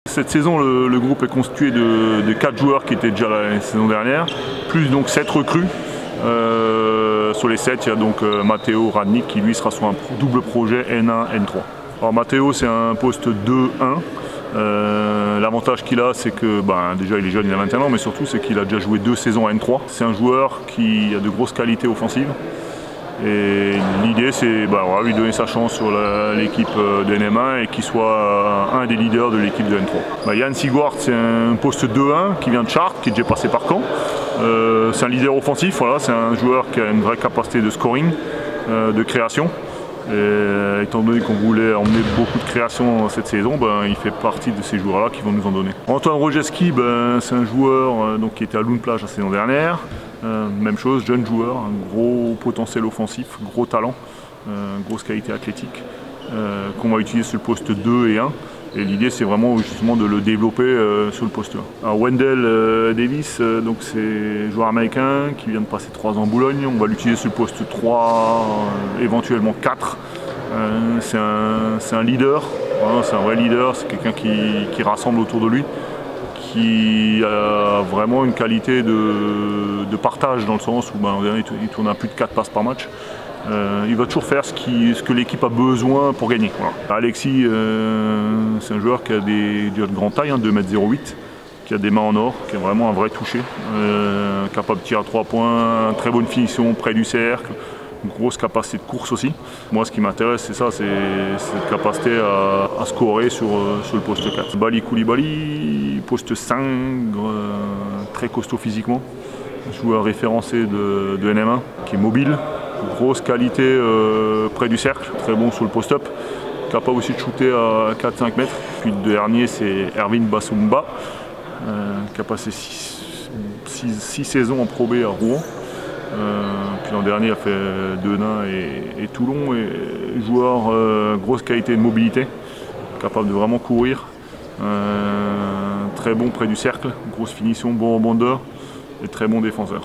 Cette saison, le groupe est constitué de 4 joueurs qui étaient déjà la saison dernière, plus donc 7 recrues. Sur les 7, il y a donc Matteo Radnik qui lui sera sur un double projet N1, N3. Alors Matteo, c'est un poste 2-1. L'avantage qu'il a, c'est que déjà il est jeune, il a 21 ans, mais surtout c'est qu'il a déjà joué 2 saisons à N3. C'est un joueur qui a de grosses qualités offensives. Et l'idée, c'est lui donner sa chance sur l'équipe de NM1 et qu'il soit un des leaders de l'équipe de N3. Yann Sigwart, c'est un poste 2-1 qui vient de Chartres, qui est déjà passé par Caen. C'est un leader offensif, voilà, c'est un joueur qui a une vraie capacité de scoring, de création. Et étant donné qu'on voulait emmener beaucoup de création cette saison, il fait partie de ces joueurs-là qui vont nous en donner. Antoine Rojeski, c'est un joueur qui était à Loun Plage la saison dernière. Même chose, jeune joueur, un gros potentiel offensif, gros talent, grosse qualité athlétique, qu'on va utiliser sur le poste 2 et 1. Et l'idée, c'est vraiment justement de le développer sur le poste 1. Alors Wendell Davis, c'est un joueur américain qui vient de passer 3 ans en Boulogne. On va l'utiliser sur le poste 3, éventuellement 4. C'est un leader, voilà, c'est un vrai leader, c'est quelqu'un qui rassemble autour de lui, qui a vraiment une qualité de partage dans le sens où il tourne à plus de 4 passes par match. Il va toujours faire ce que l'équipe a besoin pour gagner. Voilà. Alexis, c'est un joueur qui a de grande taille, 2,08 m, qui a des mains en or, qui a vraiment un vrai toucher, capable de tirer à 3 points, très bonne finition près du cercle, une grosse capacité de course aussi. Moi, ce qui m'intéresse, c'est ça, c'est cette capacité à scorer sur le poste 4. Bali Koulibaly, poste 5, très costaud physiquement, joueur référencé de NM1, qui est mobile. Grosse qualité près du cercle, très bon sur le post-up, capable aussi de shooter à 4-5 mètres. Puis le dernier, c'est Erwin Basumba, qui a passé 6 saisons en Pro B à Rouen. Puis l'an dernier, il a fait Denain et Toulon. Et joueur, grosse qualité de mobilité, capable de vraiment courir. Très bon près du cercle, grosse finition, bon rebondeur et très bon défenseur.